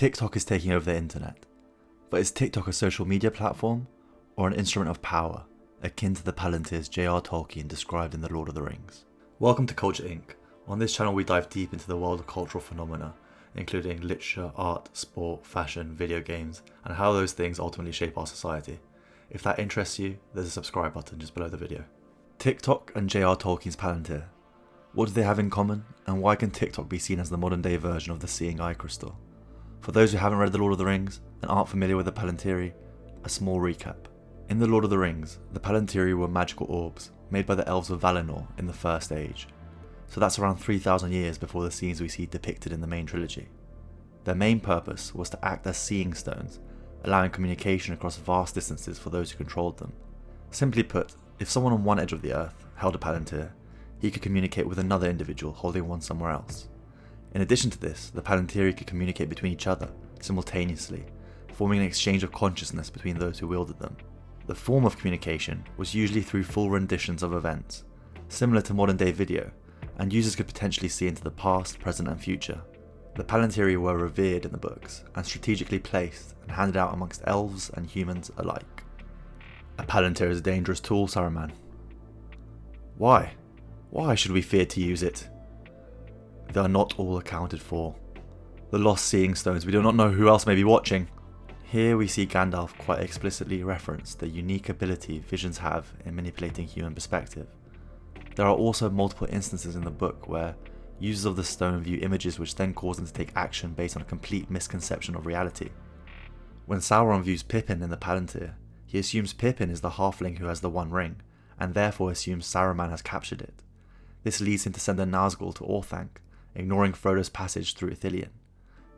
TikTok is taking over the internet, but is TikTok a social media platform or an instrument of power, akin to the Palantirs J.R. Tolkien described in The Lord of the Rings? Welcome to Culture Inc. On this channel we dive deep into the world of cultural phenomena, including literature, art, sport, fashion, video games, and how those things ultimately shape our society. If that interests you, there's a subscribe button just below the video. TikTok and J.R. Tolkien's Palantir. What do they have in common, and why can TikTok be seen as the modern day version of the Seeing Eye crystal? For those who haven't read The Lord of the Rings and aren't familiar with the Palantiri, a small recap. In The Lord of the Rings, the Palantiri were magical orbs made by the elves of Valinor in the First Age, so that's around 3,000 years before the scenes we see depicted in the main trilogy. Their main purpose was to act as seeing stones, allowing communication across vast distances for those who controlled them. Simply put, if someone on one edge of the earth held a Palantir, he could communicate with another individual holding one somewhere else. In addition to this, the Palantiri could communicate between each other simultaneously, forming an exchange of consciousness between those who wielded them. The form of communication was usually through full renditions of events, similar to modern day video, and users could potentially see into the past, present and future. The Palantiri were revered in the books and strategically placed and handed out amongst elves and humans alike. A Palantir is a dangerous tool, Saruman. Why? Why should we fear to use it? They are not all accounted for. The lost seeing stones, we do not know who else may be watching. Here we see Gandalf quite explicitly reference the unique ability visions have in manipulating human perspective. There are also multiple instances in the book where users of the stone view images which then cause them to take action based on a complete misconception of reality. When Sauron views Pippin in the Palantir, he assumes Pippin is the halfling who has the One Ring, and therefore assumes Saruman has captured it. This leads him to send a Nazgul to Orthanc, ignoring Frodo's passage through Ithilien.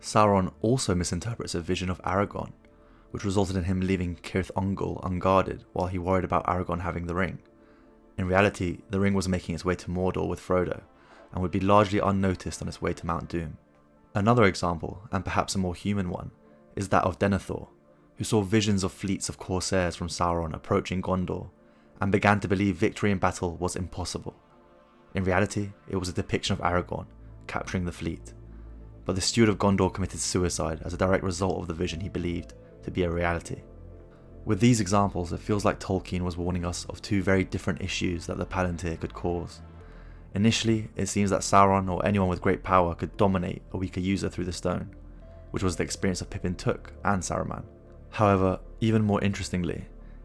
Sauron also misinterprets a vision of Aragorn, which resulted in him leaving Cirith Ungol unguarded while he worried about Aragorn having the ring. In reality, the ring was making its way to Mordor with Frodo, and would be largely unnoticed on its way to Mount Doom. Another example, and perhaps a more human one, is that of Denethor, who saw visions of fleets of corsairs from Sauron approaching Gondor, and began to believe victory in battle was impossible. In reality, it was a depiction of Aragorn capturing the fleet, but the steward of Gondor committed suicide as a direct result of the vision he believed to be a reality. With these examples, it feels like Tolkien was warning us of two very different issues that the Palantir could cause. Initially, it seems that Sauron or anyone with great power could dominate a weaker user through the stone, which was the experience of Pippin Took and Saruman. However, even more interestingly,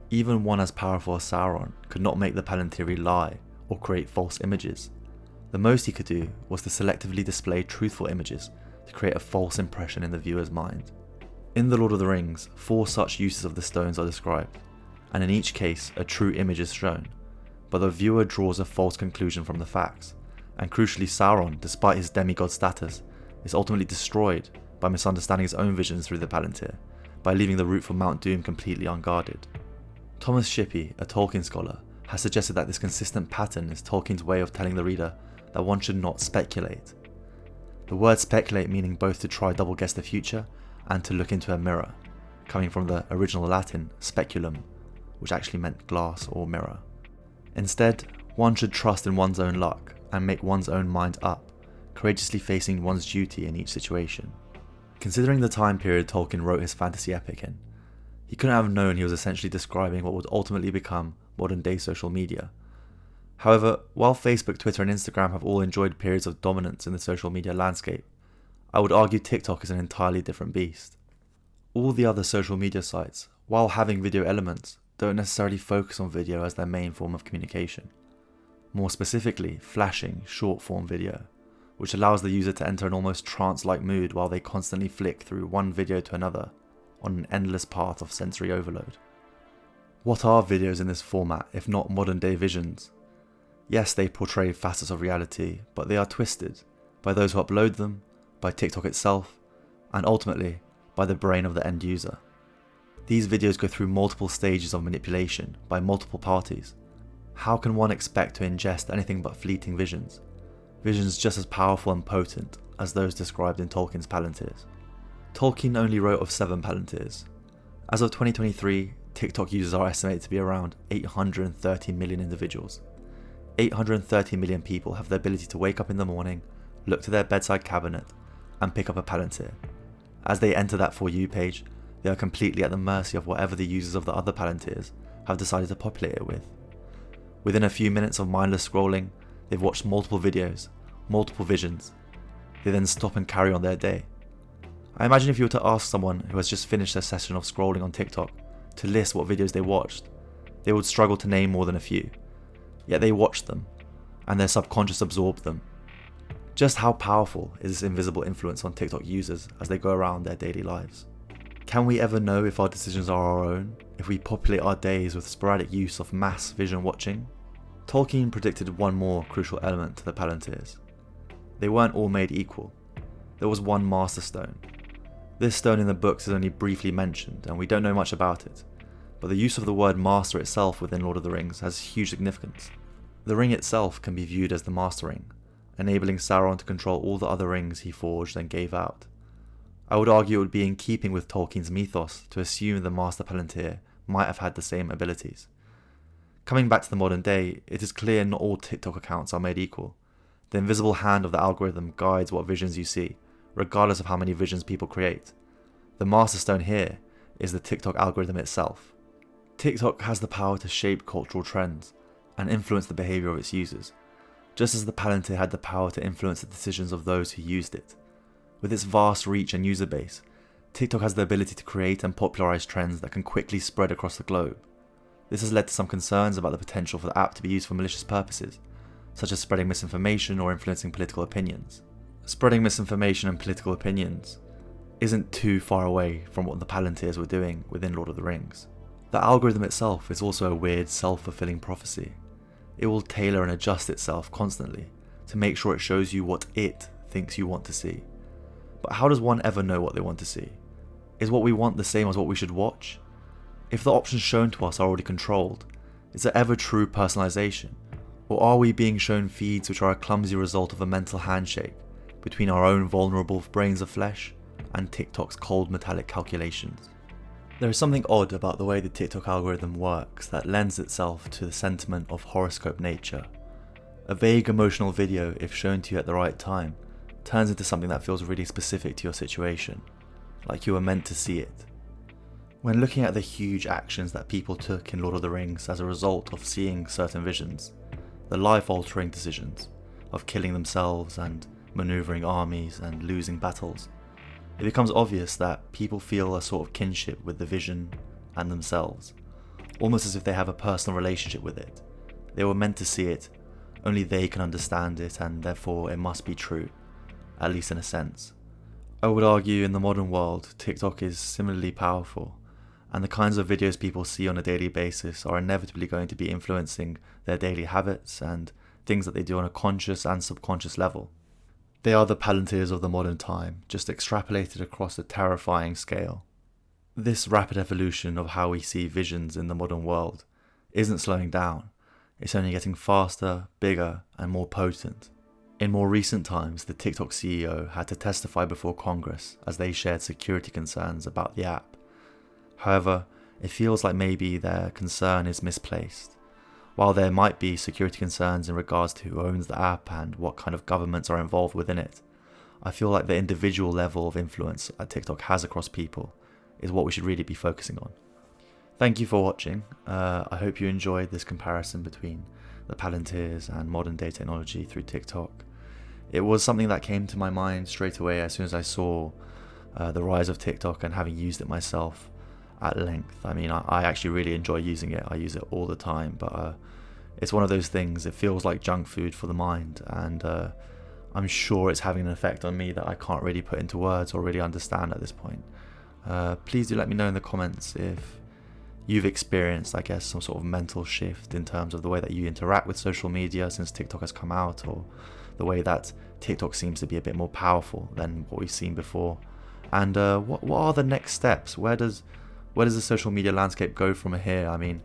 even one as powerful as Sauron could not make the Palantiri lie or create false images. The most he could do was to selectively display truthful images to create a false impression in the viewer's mind. In The Lord of the Rings, 4 such uses of the stones are described, and in each case a true image is shown, but the viewer draws a false conclusion from the facts, and crucially Sauron, despite his demigod status, is ultimately destroyed by misunderstanding his own visions through the Palantir, by leaving the route for Mount Doom completely unguarded. Thomas Shippey, a Tolkien scholar, has suggested that this consistent pattern is Tolkien's way of telling the reader that one should not speculate. The word speculate meaning both to try double guess the future and to look into a mirror, coming from the original Latin speculum, which actually meant glass or mirror. Instead, one should trust in one's own luck and make one's own mind up, courageously facing one's duty in each situation. Considering the time period Tolkien wrote his fantasy epic in, he couldn't have known he was essentially describing what would ultimately become modern day social media. However, while Facebook, Twitter and Instagram have all enjoyed periods of dominance in the social media landscape, I would argue TikTok is an entirely different beast. All the other social media sites, while having video elements, don't necessarily focus on video as their main form of communication. More specifically, flashing short-form video, which allows the user to enter an almost trance-like mood while they constantly flick through one video to another on an endless path of sensory overload. What are videos in this format if not modern-day visions? Yes, they portray facets of reality, but they are twisted by those who upload them, by TikTok itself, and ultimately by the brain of the end user. These videos go through multiple stages of manipulation by multiple parties. How can one expect to ingest anything but fleeting visions? Visions just as powerful and potent as those described in Tolkien's Palantirs. Tolkien only wrote of 7 Palantirs. As of 2023, TikTok users are estimated to be around 830 million individuals. 830 million people have the ability to wake up in the morning, look to their bedside cabinet, and pick up a Palantir. As they enter that For You page, they are completely at the mercy of whatever the users of the other Palantirs have decided to populate it with. Within a few minutes of mindless scrolling, they've watched multiple videos, multiple visions. They then stop and carry on their day. I imagine if you were to ask someone who has just finished their session of scrolling on TikTok to list what videos they watched, they would struggle to name more than a few. Yet they watched them, and their subconscious absorbed them. Just how powerful is this invisible influence on TikTok users as they go around their daily lives? Can we ever know if our decisions are our own, if we populate our days with sporadic use of mass vision watching? Tolkien predicted one more crucial element to the Palantirs. They weren't all made equal. There was one Master Stone. This stone in the books is only briefly mentioned, and we don't know much about it, but the use of the word Master itself within Lord of the Rings has huge significance. The ring itself can be viewed as the Master Ring, enabling Sauron to control all the other rings he forged and gave out. I would argue it would be in keeping with Tolkien's mythos to assume the Master Palantir might have had the same abilities. Coming back to the modern day, it is clear not all TikTok accounts are made equal. The invisible hand of the algorithm guides what visions you see, regardless of how many visions people create. The Master Stone here is the TikTok algorithm itself. TikTok has the power to shape cultural trends and influence the behaviour of its users, just as the Palantir had the power to influence the decisions of those who used it. With its vast reach and user base, TikTok has the ability to create and popularise trends that can quickly spread across the globe. This has led to some concerns about the potential for the app to be used for malicious purposes, such as spreading misinformation or influencing political opinions. Spreading misinformation and political opinions isn't too far away from what the Palantirs were doing within Lord of the Rings. The algorithm itself is also a weird self-fulfilling prophecy. It will tailor and adjust itself constantly to make sure it shows you what it thinks you want to see. But how does one ever know what they want to see? Is what we want the same as what we should watch? If the options shown to us are already controlled, is there ever true personalization? Or are we being shown feeds which are a clumsy result of a mental handshake between our own vulnerable brains of flesh and TikTok's cold metallic calculations? There is something odd about the way the TikTok algorithm works that lends itself to the sentiment of horoscope nature. A vague emotional video, if shown to you at the right time, turns into something that feels really specific to your situation, like you were meant to see it. When looking at the huge actions that people took in Lord of the Rings as a result of seeing certain visions, the life-altering decisions of killing themselves and maneuvering armies and losing battles, it becomes obvious that people feel a sort of kinship with the vision and themselves, almost as if they have a personal relationship with it. They were meant to see it, only they can understand it, and therefore it must be true, at least in a sense. I would argue in the modern world, TikTok is similarly powerful, and the kinds of videos people see on a daily basis are inevitably going to be influencing their daily habits and things that they do on a conscious and subconscious level. They are the Palantirs of the modern time, just extrapolated across a terrifying scale. This rapid evolution of how we see visions in the modern world isn't slowing down, it's only getting faster, bigger, and more potent. In more recent times, the TikTok CEO had to testify before Congress as they shared security concerns about the app. However, it feels like maybe their concern is misplaced. While there might be security concerns in regards to who owns the app and what kind of governments are involved within it, I feel like the individual level of influence that TikTok has across people is what we should really be focusing on. Thank you for watching. I hope you enjoyed this comparison between the Palantirs and modern day technology through TikTok. It was something that came to my mind straight away as soon as I saw the rise of TikTok and having used it myself at length. I mean, I actually really enjoy using it. I use it all the time, but it's one of those things, it feels like junk food for the mind, and I'm sure it's having an effect on me that I can't really put into words or really understand at this point. Please do let me know in the comments if you've experienced, I guess, some sort of mental shift in terms of the way that you interact with social media since TikTok has come out, or the way that TikTok seems to be a bit more powerful than what we've seen before. And what are the next steps? Where does the social media landscape go from here? I mean,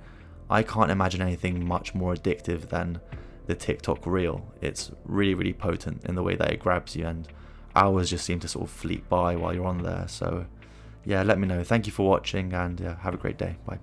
I can't imagine anything much more addictive than the TikTok reel. It's really, really potent in the way that it grabs you, and hours just seem to sort of fleet by while you're on there. So yeah, let me know. Thank you for watching, and have a great day. Bye.